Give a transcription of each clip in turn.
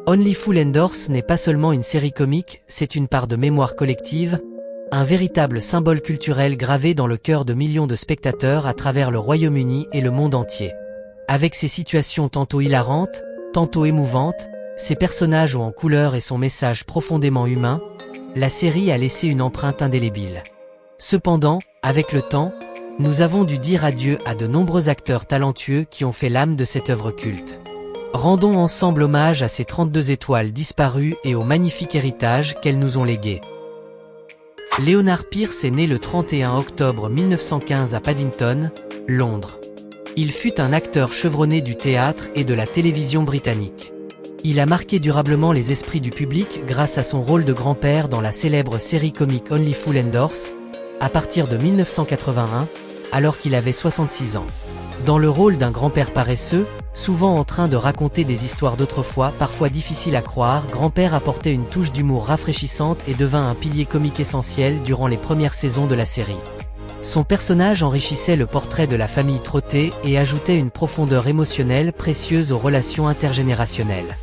Only Fools and Horses n'est pas seulement une série comique, c'est une part de mémoire collective, un véritable symbole culturel gravé dans le cœur de millions de spectateurs à travers le Royaume-Uni et le monde entier. Avec ses situations tantôt hilarantes, tantôt émouvantes, ses personnages hauts en couleur et son message profondément humain, la série a laissé une empreinte indélébile. Cependant, avec le temps, nous avons dû dire adieu à de nombreux acteurs talentueux qui ont fait l'âme de cette œuvre culte. Rendons ensemble hommage à ces 32 étoiles disparues et au magnifique héritage qu'elles nous ont légué. Leonard Pearce est né le 31 octobre 1915 à Paddington, Londres. Il fut un acteur chevronné du théâtre et de la télévision britannique. Il a marqué durablement les esprits du public grâce à son rôle de grand-père dans la célèbre série comique Only Fools and Horses, à partir de 1981, alors qu'il avait 66 ans. Dans le rôle d'un grand-père paresseux, souvent en train de raconter des histoires d'autrefois parfois difficiles à croire, grand-père apportait une touche d'humour rafraîchissante et devint un pilier comique essentiel durant les premières saisons de la série. Son personnage enrichissait le portrait de la famille Trotté et ajoutait une profondeur émotionnelle précieuse aux relations intergénérationnelles.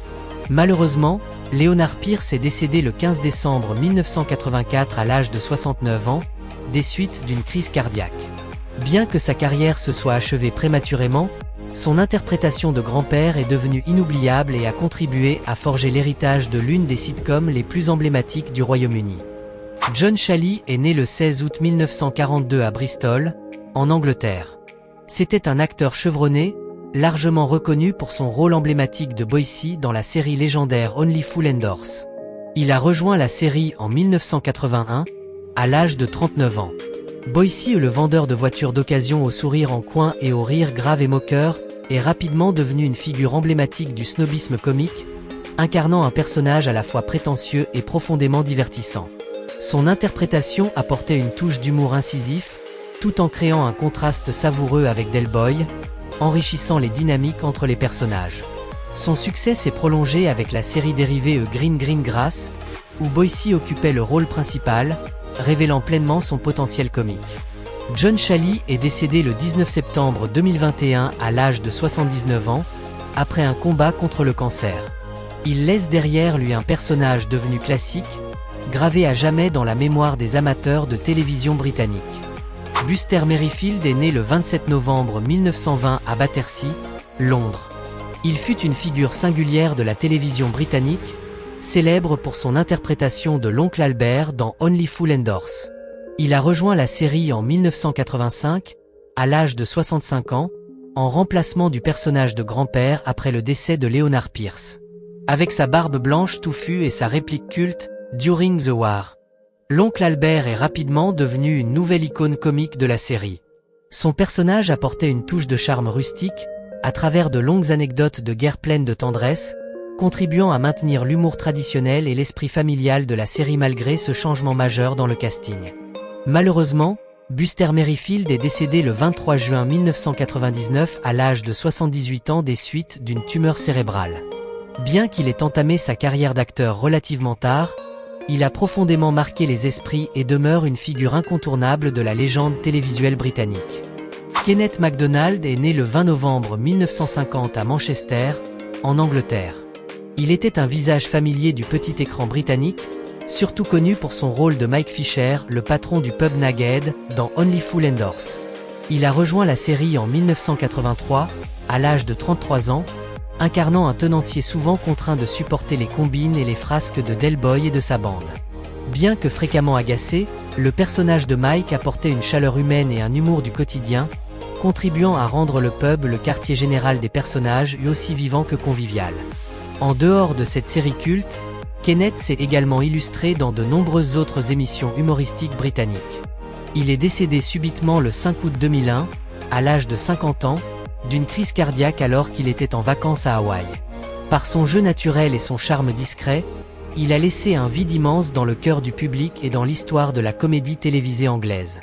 Malheureusement, Leonard Pearce est décédé le 15 décembre 1984 à l'âge de 69 ans, des suites d'une crise cardiaque. Bien que sa carrière se soit achevée prématurément, son interprétation de grand-père est devenue inoubliable et a contribué à forger l'héritage de l'une des sitcoms les plus emblématiques du Royaume-Uni. John Shally est né le 16 août 1942 à Bristol, en Angleterre. C'était un acteur chevronné, largement reconnu pour son rôle emblématique de Boycie dans la série légendaire Only Fools and Horses. Il a rejoint la série en 1981, à l'âge de 39 ans. Boycie, le vendeur de voitures d'occasion au sourire en coin et au rire grave et moqueur, est rapidement devenu une figure emblématique du snobisme comique, incarnant un personnage à la fois prétentieux et profondément divertissant. Son interprétation apportait une touche d'humour incisif, tout en créant un contraste savoureux avec Del Boy, enrichissant les dynamiques entre les personnages. Son succès s'est prolongé avec la série dérivée Green Grass, où Boycie occupait le rôle principal, révélant pleinement son potentiel comique. John Shally est décédé le 19 septembre 2021 à l'âge de 79 ans, après un combat contre le cancer. Il laisse derrière lui un personnage devenu classique, gravé à jamais dans la mémoire des amateurs de télévision britannique. Buster Merryfield est né le 27 novembre 1920 à Battersea, Londres. Il fut une figure singulière de la télévision britannique, célèbre pour son interprétation de l'oncle Albert dans Only Fools and Horses. Il a rejoint la série en 1985, à l'âge de 65 ans, en remplacement du personnage de grand-père après le décès de Leonard Pearce. Avec sa barbe blanche touffue et sa réplique culte « During the War », l'oncle Albert est rapidement devenu une nouvelle icône comique de la série. Son personnage apportait une touche de charme rustique, à travers de longues anecdotes de guerre pleines de tendresse, contribuant à maintenir l'humour traditionnel et l'esprit familial de la série malgré ce changement majeur dans le casting. Malheureusement, Buster Merryfield est décédé le 23 juin 1999 à l'âge de 78 ans des suites d'une tumeur cérébrale. Bien qu'il ait entamé sa carrière d'acteur relativement tard, il a profondément marqué les esprits et demeure une figure incontournable de la légende télévisuelle britannique. Kenneth MacDonald est né le 20 novembre 1950 à Manchester, en Angleterre. Il était un visage familier du petit écran britannique, surtout connu pour son rôle de Mike Fisher, le patron du pub Nag Head, dans Only Fools and Horses. Il a rejoint la série en 1983, à l'âge de 33 ans, incarnant un tenancier souvent contraint de supporter les combines et les frasques de Del Boy et de sa bande. Bien que fréquemment agacé, le personnage de Mike apportait une chaleur humaine et un humour du quotidien, contribuant à rendre le pub le quartier général des personnages aussi vivant que convivial. En dehors de cette série culte, Kenneth s'est également illustré dans de nombreuses autres émissions humoristiques britanniques. Il est décédé subitement le 5 août 2001, à l'âge de 50 ans, d'une crise cardiaque alors qu'il était en vacances à Hawaï. Par son jeu naturel et son charme discret, il a laissé un vide immense dans le cœur du public et dans l'histoire de la comédie télévisée anglaise.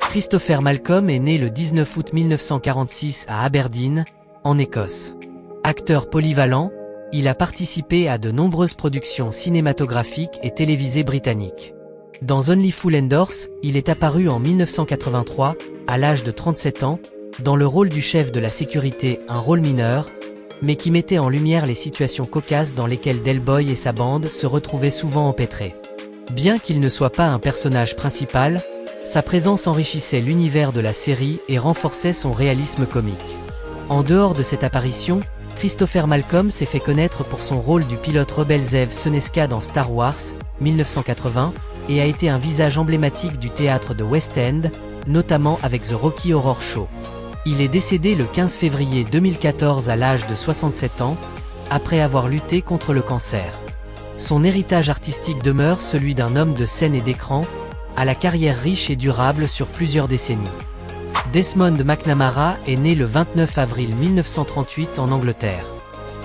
Christopher Malcolm est né le 19 août 1946 à Aberdeen, en Écosse. Acteur polyvalent, il a participé à de nombreuses productions cinématographiques et télévisées britanniques. Dans Only Fools and Horses, il est apparu en 1983, à l'âge de 37 ans, dans le rôle du chef de la sécurité, un rôle mineur, mais qui mettait en lumière les situations cocasses dans lesquelles Del Boy et sa bande se retrouvaient souvent empêtrés. Bien qu'il ne soit pas un personnage principal, sa présence enrichissait l'univers de la série et renforçait son réalisme comique. En dehors de cette apparition, Christopher Malcolm s'est fait connaître pour son rôle du pilote rebelle Zev Senesca dans Star Wars, 1980, et a été un visage emblématique du théâtre de West End, notamment avec The Rocky Horror Show. Il est décédé le 15 février 2014 à l'âge de 67 ans, après avoir lutté contre le cancer. Son héritage artistique demeure celui d'un homme de scène et d'écran, à la carrière riche et durable sur plusieurs décennies. Desmond McNamara est né le 29 avril 1938 en Angleterre.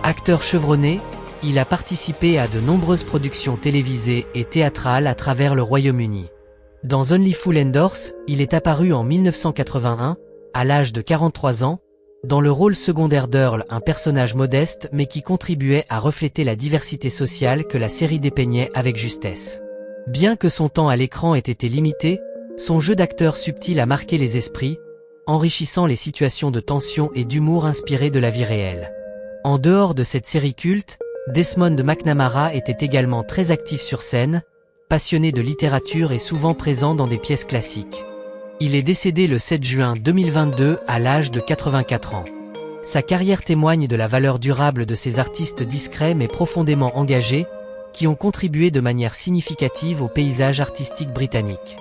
Acteur chevronné, il a participé à de nombreuses productions télévisées et théâtrales à travers le Royaume-Uni. Dans Only Fools and Horses, il est apparu en 1981, à l'âge de 43 ans, dans le rôle secondaire d'Earl, un personnage modeste mais qui contribuait à refléter la diversité sociale que la série dépeignait avec justesse. Bien que son temps à l'écran ait été limité, son jeu d'acteur subtil a marqué les esprits, enrichissant les situations de tension et d'humour inspirées de la vie réelle. En dehors de cette série culte, Desmond McNamara était également très actif sur scène, passionné de littérature et souvent présent dans des pièces classiques. Il est décédé le 7 juin 2022 à l'âge de 84 ans. Sa carrière témoigne de la valeur durable de ces artistes discrets mais profondément engagés, qui ont contribué de manière significative au paysage artistique britannique.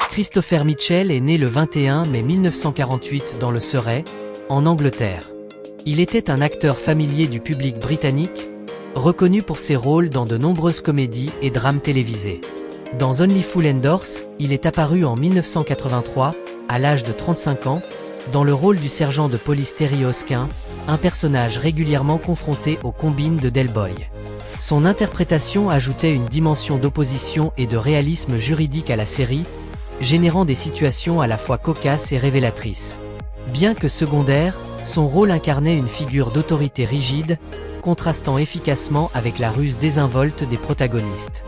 Christopher Mitchell est né le 21 mai 1948 dans le Surrey, en Angleterre. Il était un acteur familier du public britannique, reconnu pour ses rôles dans de nombreuses comédies et drames télévisés. Dans Only Fools and Horses, il est apparu en 1983, à l'âge de 35 ans, dans le rôle du sergent de police Terry Hoskin, un personnage régulièrement confronté aux combines de Del Boy. Son interprétation ajoutait une dimension d'opposition et de réalisme juridique à la série, générant des situations à la fois cocasses et révélatrices. Bien que secondaire, son rôle incarnait une figure d'autorité rigide, contrastant efficacement avec la ruse désinvolte des protagonistes.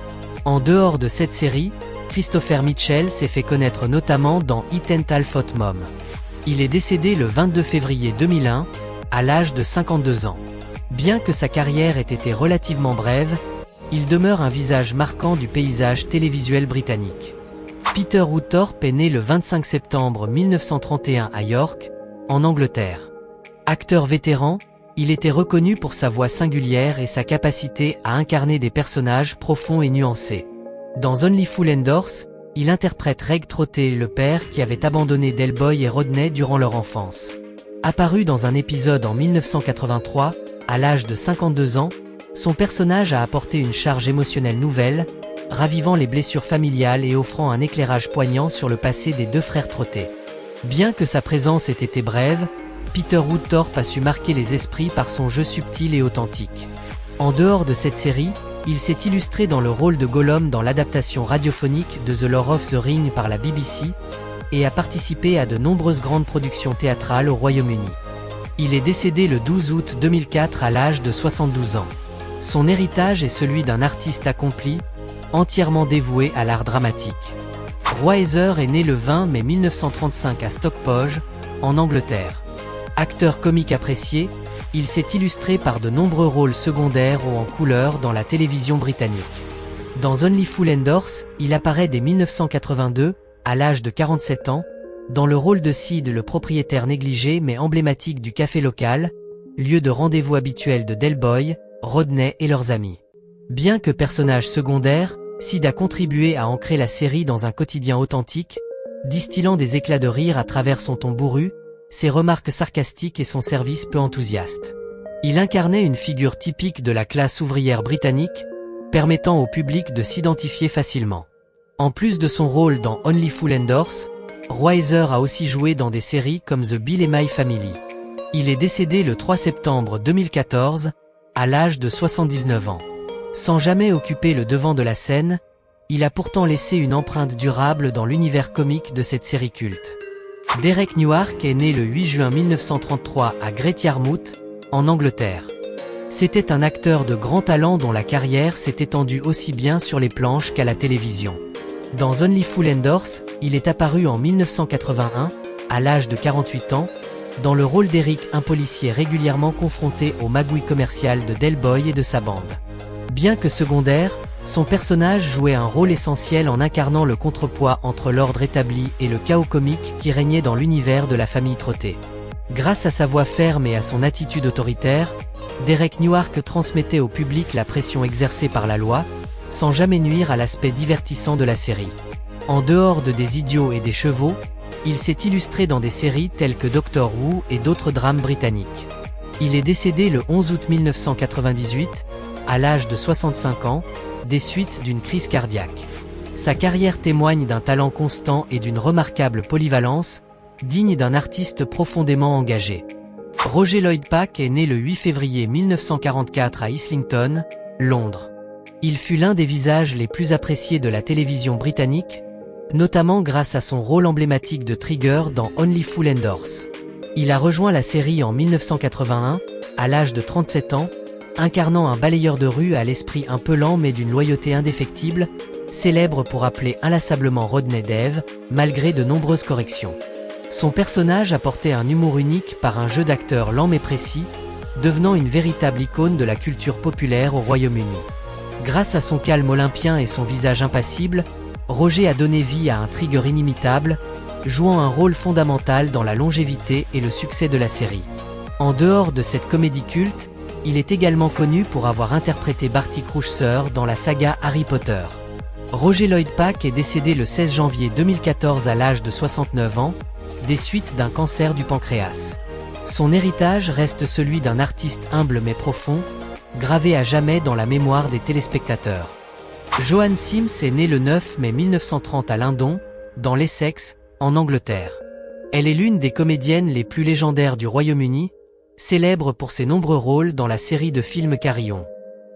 En dehors de cette série, Christopher Mitchell s'est fait connaître notamment dans It Ain't All Hot Mom. Il est décédé le 22 février 2001, à l'âge de 52 ans. Bien que sa carrière ait été relativement brève, il demeure un visage marquant du paysage télévisuel britannique. Peter Woodthorpe est né le 25 septembre 1931 à York, en Angleterre. Acteur vétéran, il était reconnu pour sa voix singulière et sa capacité à incarner des personnages profonds et nuancés. Dans Only Fools and Horses, il interprète Reg Trotté, le père qui avait abandonné Del Boy et Rodney durant leur enfance. Apparu dans un épisode en 1983, à l'âge de 52 ans, son personnage a apporté une charge émotionnelle nouvelle, ravivant les blessures familiales et offrant un éclairage poignant sur le passé des deux frères Trotté. Bien que sa présence ait été brève, Peter Woodthorpe a su marquer les esprits par son jeu subtil et authentique. En dehors de cette série, il s'est illustré dans le rôle de Gollum dans l'adaptation radiophonique de The Lord of the Rings par la BBC, et a participé à de nombreuses grandes productions théâtrales au Royaume-Uni. Il est décédé le 12 août 2004 à l'âge de 72 ans. Son héritage est celui d'un artiste accompli, entièrement dévoué à l'art dramatique. Roy Heather est né le 20 mai 1935 à Stockport, en Angleterre. Acteur comique apprécié, il s'est illustré par de nombreux rôles secondaires ou en couleur dans la télévision britannique. Dans Only Fools and Horses, il apparaît dès 1982, à l'âge de 47 ans, dans le rôle de Sid, le propriétaire négligé mais emblématique du café local, lieu de rendez-vous habituel de Del Boy, Rodney et leurs amis. Bien que personnage secondaire, Sid a contribué à ancrer la série dans un quotidien authentique, distillant des éclats de rire à travers son ton bourru, ses remarques sarcastiques et son service peu enthousiaste. Il incarnait une figure typique de la classe ouvrière britannique, permettant au public de s'identifier facilement. En plus de son rôle dans Only Fools and Horses, Roy Heather a aussi joué dans des séries comme The Bill et My Family. Il est décédé le 3 septembre 2014, à l'âge de 79 ans. Sans jamais occuper le devant de la scène, il a pourtant laissé une empreinte durable dans l'univers comique de cette série culte. Derek Newark est né le 8 juin 1933 à Great Yarmouth, en Angleterre. C'était un acteur de grand talent dont la carrière s'est étendue aussi bien sur les planches qu'à la télévision. Dans Only Fools and Horses, il est apparu en 1981, à l'âge de 48 ans, Dans le rôle d'Eric, un policier régulièrement confronté aux magouilles commerciales de Del Boy et de sa bande. Bien que secondaire, son personnage jouait un rôle essentiel en incarnant le contrepoids entre l'ordre établi et le chaos comique qui régnait dans l'univers de la famille Trotter. Grâce à sa voix ferme et à son attitude autoritaire, Derek Newark transmettait au public la pression exercée par la loi, sans jamais nuire à l'aspect divertissant de la série. En dehors de Des idiots et des chevaux, il s'est illustré dans des séries telles que Doctor Who et d'autres drames britanniques. Il est décédé le 11 août 1998, à l'âge de 65 ans, des suites d'une crise cardiaque. Sa carrière témoigne d'un talent constant et d'une remarquable polyvalence, digne d'un artiste profondément engagé. Roger Lloyd Pack est né le 8 février 1944 à Islington, Londres. Il fut l'un des visages les plus appréciés de la télévision britannique, notamment grâce à son rôle emblématique de Trigger dans Only Fools and Horses. Il a rejoint la série en 1981, à l'âge de 37 ans, incarnant un balayeur de rue à l'esprit un peu lent mais d'une loyauté indéfectible, célèbre pour appeler inlassablement Rodney Dave, malgré de nombreuses corrections. Son personnage apportait un humour unique par un jeu d'acteur lent mais précis, devenant une véritable icône de la culture populaire au Royaume-Uni. Grâce à son calme olympien et son visage impassible, Roger a donné vie à un Trigger inimitable, jouant un rôle fondamental dans la longévité et le succès de la série. En dehors de cette comédie culte, il est également connu pour avoir interprété Barty Croucher dans la saga Harry Potter. Roger Lloyd Pack est décédé le 16 janvier 2014 à l'âge de 69 ans, des suites d'un cancer du pancréas. Son héritage reste celui d'un artiste humble mais profond, gravé à jamais dans la mémoire des téléspectateurs. Joanne Sims est née le 9 mai 1930 à Lindon, dans l'Essex, en Angleterre. Elle est l'une des comédiennes les plus légendaires du Royaume-Uni, célèbre pour ses nombreux rôles dans la série de films Carillon.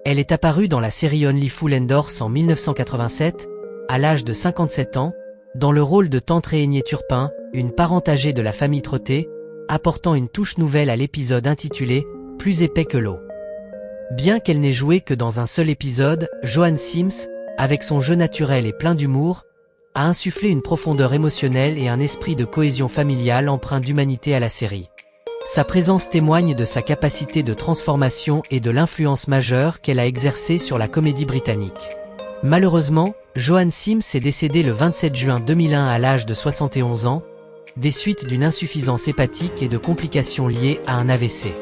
Elle est apparue dans la série Only Fools and Horses en 1987, à l'âge de 57 ans, dans le rôle de Tante Réhénier Turpin, une parente âgée de la famille Trotter, apportant une touche nouvelle à l'épisode intitulé « Plus épais que l'eau ». Bien qu'elle n'ait joué que dans un seul épisode, Joanne Sims, avec son jeu naturel et plein d'humour, a insufflé une profondeur émotionnelle et un esprit de cohésion familiale empreint d'humanité à la série. Sa présence témoigne de sa capacité de transformation et de l'influence majeure qu'elle a exercée sur la comédie britannique. Malheureusement, Joanne Sims est décédée le 27 juin 2001 à l'âge de 71 ans, des suites d'une insuffisance hépatique et de complications liées à un AVC.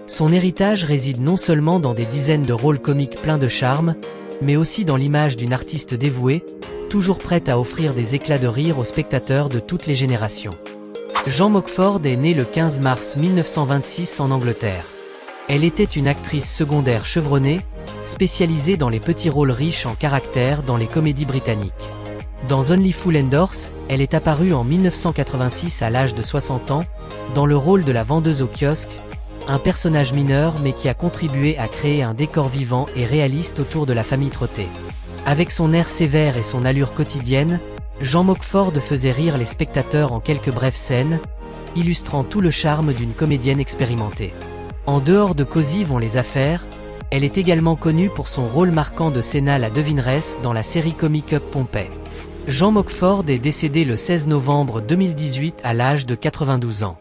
Son héritage réside non seulement dans des dizaines de rôles comiques pleins de charme, mais aussi dans l'image d'une artiste dévouée, toujours prête à offrir des éclats de rire aux spectateurs de toutes les générations. Jean Mockford est né le 15 mars 1926 en Angleterre. Elle était une actrice secondaire chevronnée, spécialisée dans les petits rôles riches en caractère dans les comédies britanniques. Dans Only Fools and Horses, elle est apparue en 1986 à l'âge de 60 ans, dans le rôle de la vendeuse au kiosque, un personnage mineur mais qui a contribué à créer un décor vivant et réaliste autour de la famille Trotter. Avec son air sévère et son allure quotidienne, Jean Mockford faisait rire les spectateurs en quelques brèves scènes, illustrant tout le charme d'une comédienne expérimentée. En dehors de Cosy vont les affaires, elle est également connue pour son rôle marquant de Senna la devineresse dans la série comique Up Pompeii. Jean Mockford est décédé le 16 novembre 2018 à l'âge de 92 ans.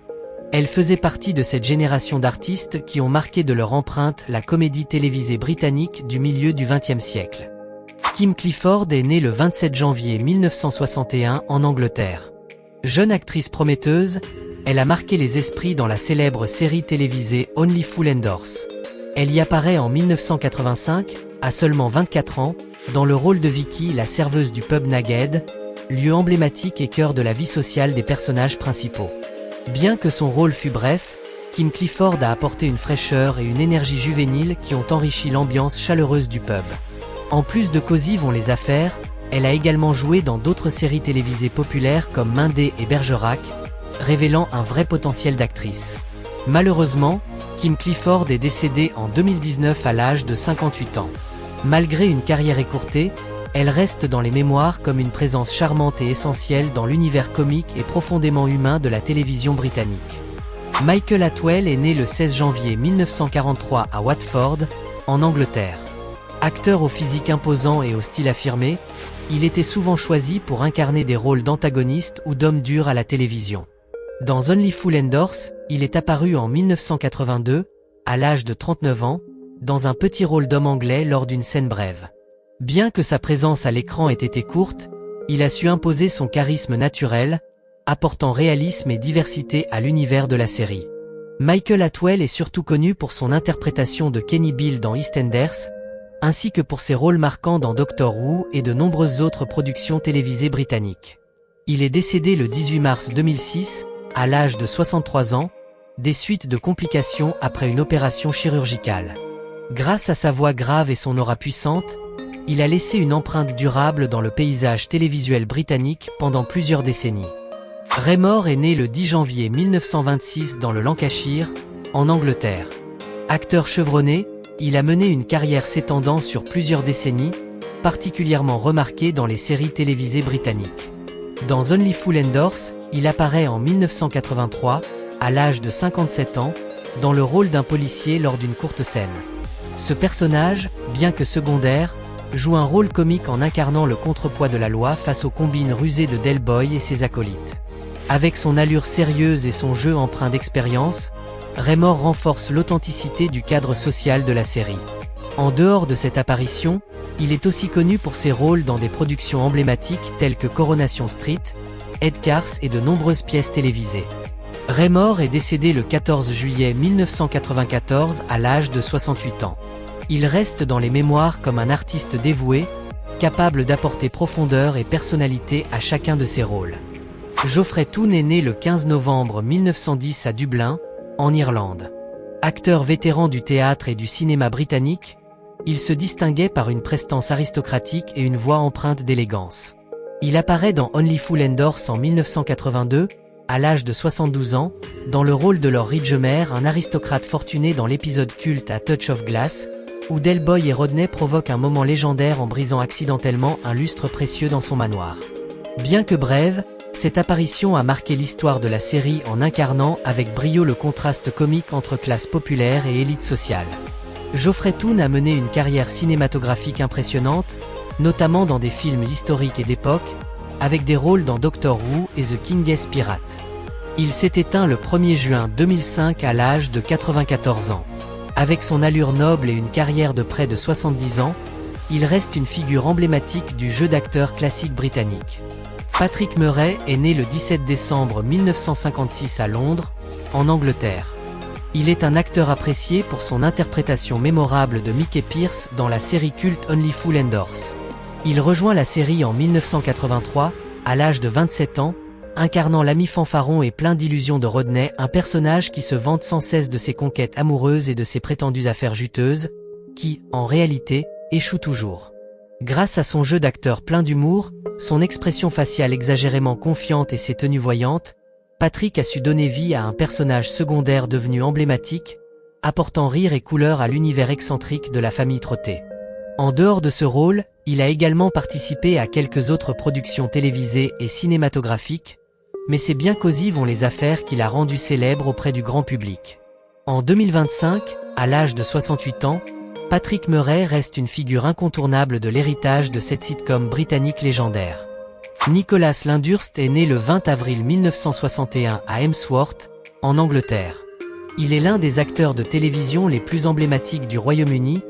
Elle faisait partie de cette génération d'artistes qui ont marqué de leur empreinte la comédie télévisée britannique du milieu du XXe siècle. Kim Clifford est née le 27 janvier 1961 en Angleterre. Jeune actrice prometteuse, elle a marqué les esprits dans la célèbre série télévisée Only Fools and Horses. Elle y apparaît en 1985, à seulement 24 ans, dans le rôle de Vicky, la serveuse du pub Naged, lieu emblématique et cœur de la vie sociale des personnages principaux. Bien que son rôle fût bref, Kim Clifford a apporté une fraîcheur et une énergie juvénile qui ont enrichi l'ambiance chaleureuse du pub. En plus de Cosy vont les affaires, elle a également joué dans d'autres séries télévisées populaires comme Mindé et Bergerac, révélant un vrai potentiel d'actrice. Malheureusement, Kim Clifford est décédée en 2019 à l'âge de 58 ans. Malgré une carrière écourtée, elle reste dans les mémoires comme une présence charmante et essentielle dans l'univers comique et profondément humain de la télévision britannique. Michael Atwell est né le 16 janvier 1943 à Watford, en Angleterre. Acteur au physique imposant et au style affirmé, il était souvent choisi pour incarner des rôles d'antagonistes ou d'hommes durs à la télévision. Dans Only Fools and Horses, il est apparu en 1982, à l'âge de 39 ans, dans un petit rôle d'homme anglais lors d'une scène brève. Bien que sa présence à l'écran ait été courte, il a su imposer son charisme naturel, apportant réalisme et diversité à l'univers de la série. Michael Attwell est surtout connu pour son interprétation de Kenny Bill dans EastEnders, ainsi que pour ses rôles marquants dans Doctor Who et de nombreuses autres productions télévisées britanniques. Il est décédé le 18 mars 2006, à l'âge de 63 ans, des suites de complications après une opération chirurgicale. Grâce à sa voix grave et son aura puissante, il a laissé une empreinte durable dans le paysage télévisuel britannique pendant plusieurs décennies. Ray Moore est né le 10 janvier 1926 dans le Lancashire, en Angleterre. Acteur chevronné, il a mené une carrière s'étendant sur plusieurs décennies, particulièrement remarquée dans les séries télévisées britanniques. Dans Only Fools and Horses, il apparaît en 1983, à l'âge de 57 ans, dans le rôle d'un policier lors d'une courte scène. Ce personnage, bien que secondaire, joue un rôle comique en incarnant le contrepoids de la loi face aux combines rusées de Del Boy et ses acolytes. Avec son allure sérieuse et son jeu empreint d'expérience, Ray Moore renforce l'authenticité du cadre social de la série. En dehors de cette apparition, il est aussi connu pour ses rôles dans des productions emblématiques telles que Coronation Street, Ed Cars et de nombreuses pièces télévisées. Ray Moore est décédé le 14 juillet 1994 à l'âge de 68 ans. Il reste dans les mémoires comme un artiste dévoué, capable d'apporter profondeur et personnalité à chacun de ses rôles. Geoffrey Toone est né le 15 novembre 1910 à Dublin, en Irlande. Acteur vétéran du théâtre et du cinéma britannique, il se distinguait par une prestance aristocratique et une voix empreinte d'élégance. Il apparaît dans Only Fools and Horses en 1982, à l'âge de 72 ans, dans le rôle de Lord Ridgemer, un aristocrate fortuné dans l'épisode culte A Touch of Glass, où Del Boy et Rodney provoquent un moment légendaire en brisant accidentellement un lustre précieux dans son manoir. Bien que brève, cette apparition a marqué l'histoire de la série en incarnant avec brio le contraste comique entre classe populaire et élite sociale. Geoffrey Toone a mené une carrière cinématographique impressionnante, notamment dans des films historiques et d'époque, avec des rôles dans Doctor Who et The King's Pirate. Il s'est éteint le 1er juin 2005 à l'âge de 94 ans. Avec son allure noble et une carrière de près de 70 ans, il reste une figure emblématique du jeu d'acteur classique britannique. Patrick Murray est né le 17 décembre 1956 à Londres, en Angleterre. Il est un acteur apprécié pour son interprétation mémorable de Mickey Pierce dans la série culte Only Fools and Horses. Il rejoint la série en 1983, à l'âge de 27 ans, incarnant l'ami fanfaron et plein d'illusions de Rodney, un personnage qui se vante sans cesse de ses conquêtes amoureuses et de ses prétendues affaires juteuses, qui, en réalité, échouent toujours. Grâce à son jeu d'acteur plein d'humour, son expression faciale exagérément confiante et ses tenues voyantes, Patrick a su donner vie à un personnage secondaire devenu emblématique, apportant rire et couleur à l'univers excentrique de la famille Trotté. En dehors de ce rôle, il a également participé à quelques autres productions télévisées et cinématographiques, mais c'est bien qu'Ozzy vont les affaires qu'il a rendu célèbre auprès du grand public. En 2025, à l'âge de 68 ans, Patrick Murray reste une figure incontournable de l'héritage de cette sitcom britannique légendaire. Nicholas Lyndhurst est né le 20 avril 1961 à Emsworth, en Angleterre. Il est l'un des acteurs de télévision les plus emblématiques du Royaume-Uni,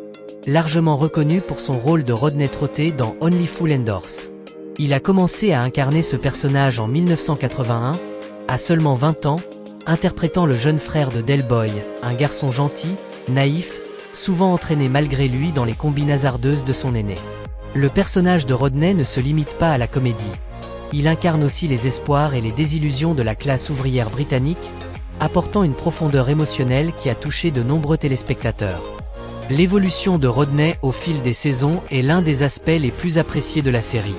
largement reconnu pour son rôle de Rodney Trotté dans Only Fools and Horses. Il a commencé à incarner ce personnage en 1981, à seulement 20 ans, interprétant le jeune frère de Del Boy, un garçon gentil, naïf, souvent entraîné malgré lui dans les combines hasardeuses de son aîné. Le personnage de Rodney ne se limite pas à la comédie. Il incarne aussi les espoirs et les désillusions de la classe ouvrière britannique, apportant une profondeur émotionnelle qui a touché de nombreux téléspectateurs. L'évolution de Rodney au fil des saisons est l'un des aspects les plus appréciés de la série.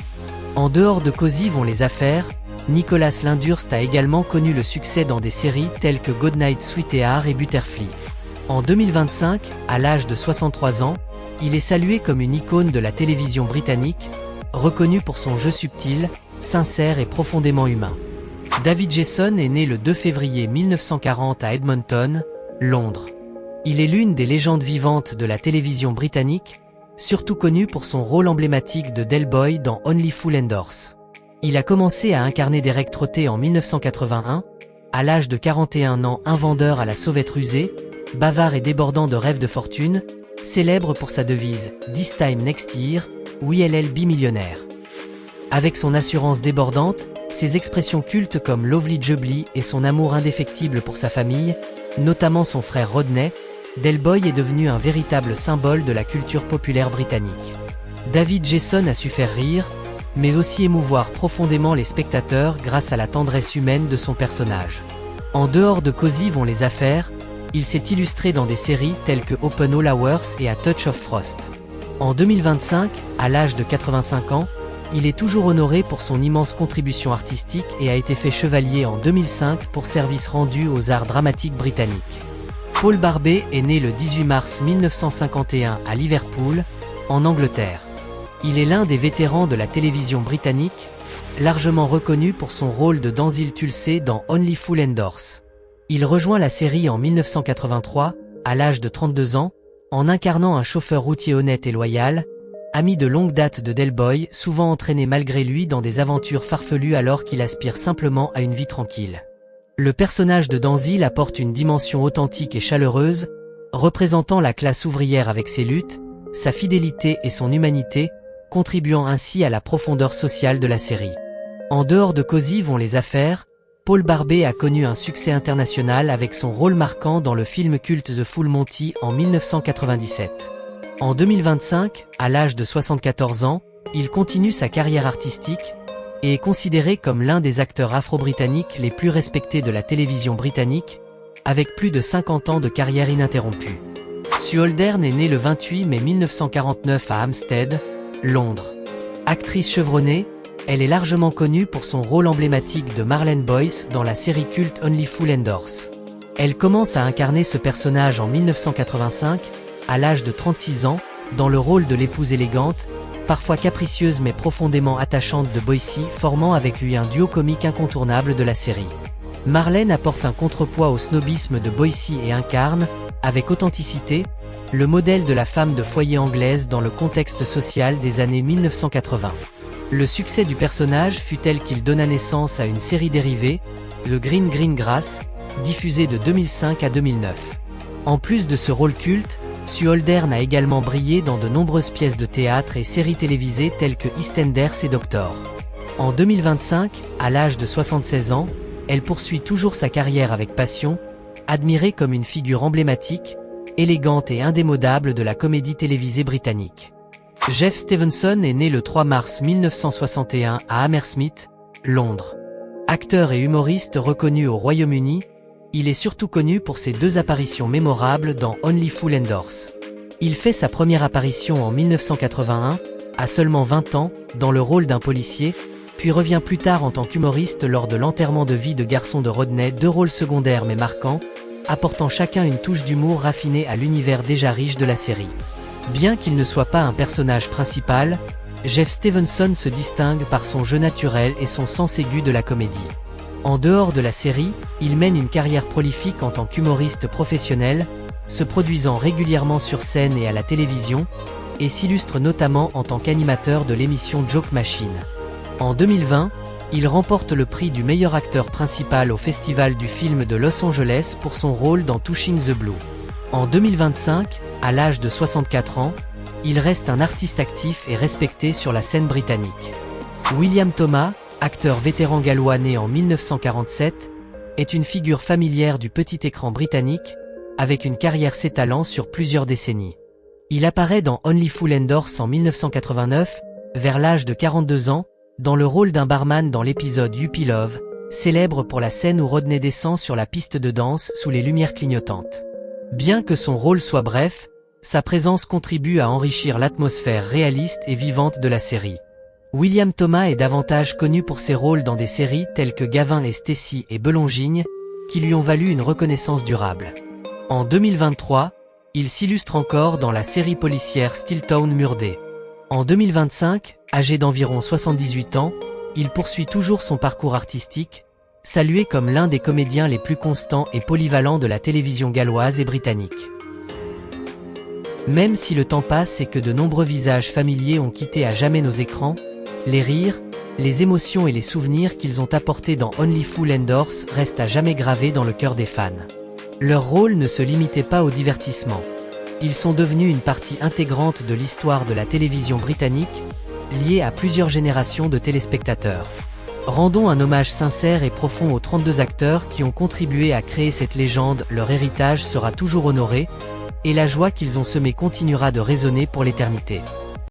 En dehors de Cosy vont les affaires, Nicholas Lyndhurst a également connu le succès dans des séries telles que Goodnight Sweetheart et Butterfly. En 2025, à l'âge de 63 ans, il est salué comme une icône de la télévision britannique, reconnu pour son jeu subtil, sincère et profondément humain. David Jason est né le 2 février 1940 à Edmonton, Londres. Il est l'une des légendes vivantes de la télévision britannique, surtout connu pour son rôle emblématique de Del Boy dans Only Fools and Horses. Il a commencé à incarner Derek Trotté en 1981, à l'âge de 41 ans un vendeur à la sauvette rusée, bavard et débordant de rêves de fortune, célèbre pour sa devise « This time next year », oui elle bimillionnaire. Avec son assurance débordante, ses expressions cultes comme Lovely Jubilee et son amour indéfectible pour sa famille, notamment son frère Rodney, Del Boy est devenu un véritable symbole de la culture populaire britannique. David Jason a su faire rire, mais aussi émouvoir profondément les spectateurs grâce à la tendresse humaine de son personnage. En dehors de Cosy vont les affaires, il s'est illustré dans des séries telles que Open All Hours et A Touch of Frost. En 2025, à l'âge de 85 ans, il est toujours honoré pour son immense contribution artistique et a été fait chevalier en 2005 pour services rendus aux arts dramatiques britanniques. Paul Barbey est né le 18 mars 1951 à Liverpool, en Angleterre. Il est l'un des vétérans de la télévision britannique, largement reconnu pour son rôle de Denzil Tulsey dans Only Fools and Horses. Il rejoint la série en 1983, à l'âge de 32 ans, en incarnant un chauffeur routier honnête et loyal, ami de longue date de Del Boy, souvent entraîné malgré lui dans des aventures farfelues alors qu'il aspire simplement à une vie tranquille. Le personnage de Denzil apporte une dimension authentique et chaleureuse, représentant la classe ouvrière avec ses luttes, sa fidélité et son humanité, contribuant ainsi à la profondeur sociale de la série. En dehors de Cosy vont les affaires, Paul Barbey a connu un succès international avec son rôle marquant dans le film culte The Full Monty en 1997. En 2025, à l'âge de 74 ans, il continue sa carrière artistique et est considéré comme l'un des acteurs afro-britanniques les plus respectés de la télévision britannique, avec plus de 50 ans de carrière ininterrompue. Sue Aldern est née le 28 mai 1949 à Hampstead, Londres. Actrice chevronnée, elle est largement connue pour son rôle emblématique de Marlene Boyce dans la série culte Only Fools and Horses. Elle commence à incarner ce personnage en 1985, à l'âge de 36 ans, dans le rôle de l'épouse élégante, parfois capricieuse mais profondément attachante de Boycie, formant avec lui un duo comique incontournable de la série. Marlene apporte un contrepoids au snobisme de Boycie et incarne, avec authenticité, le modèle de la femme de foyer anglaise dans le contexte social des années 1980. Le succès du personnage fut tel qu'il donna naissance à une série dérivée, The Green Grass, diffusée de 2005 à 2009. En plus de ce rôle culte, Sue Aldern a également brillé dans de nombreuses pièces de théâtre et séries télévisées telles que EastEnders et Doctor. En 2025, à l'âge de 76 ans, elle poursuit toujours sa carrière avec passion, admirée comme une figure emblématique, élégante et indémodable de la comédie télévisée britannique. Jeff Stevenson est né le 3 mars 1961 à Hammersmith, Londres. Acteur et humoriste reconnu au Royaume-Uni, il est surtout connu pour ses deux apparitions mémorables dans Only Fools and Horses. Il fait sa première apparition en 1981, à seulement 20 ans, dans le rôle d'un policier, puis revient plus tard en tant qu'humoriste lors de l'enterrement de vie de garçon de Rodney, deux rôles secondaires mais marquants, apportant chacun une touche d'humour raffinée à l'univers déjà riche de la série. Bien qu'il ne soit pas un personnage principal, Jeff Stevenson se distingue par son jeu naturel et son sens aigu de la comédie. En dehors de la série, il mène une carrière prolifique en tant qu'humoriste professionnel, se produisant régulièrement sur scène et à la télévision, et s'illustre notamment en tant qu'animateur de l'émission Joke Machine. En 2020, il remporte le prix du meilleur acteur principal au Festival du film de Los Angeles pour son rôle dans Touching the Blue. En 2025, à l'âge de 64 ans, il reste un artiste actif et respecté sur la scène britannique. William Thomas, acteur vétéran gallois né en 1947, est une figure familière du petit écran britannique, avec une carrière s'étalant sur plusieurs décennies. Il apparaît dans Only Fools and Horses en 1989, vers l'âge de 42 ans, dans le rôle d'un barman dans l'épisode Yuppie Love, célèbre pour la scène où Rodney descend sur la piste de danse sous les lumières clignotantes. Bien que son rôle soit bref, sa présence contribue à enrichir l'atmosphère réaliste et vivante de la série. William Thomas est davantage connu pour ses rôles dans des séries telles que Gavin et Stacey et Belonging, qui lui ont valu une reconnaissance durable. En 2023, il s'illustre encore dans la série policière Stilltown Murder. En 2025, âgé d'environ 78 ans, il poursuit toujours son parcours artistique, salué comme l'un des comédiens les plus constants et polyvalents de la télévision galloise et britannique. Même si le temps passe et que de nombreux visages familiers ont quitté à jamais nos écrans, les rires, Les émotions et les souvenirs qu'ils ont apportés dans Only Fools and Horses restent à jamais gravés dans le cœur des fans. Leur rôle ne se limitait pas au divertissement. Ils sont devenus une partie intégrante de l'histoire de la télévision britannique, liée à plusieurs générations de téléspectateurs. Rendons un hommage sincère et profond aux 32 acteurs qui ont contribué à créer cette légende. Leur héritage sera toujours honoré, et la joie qu'ils ont semée continuera de résonner pour l'éternité.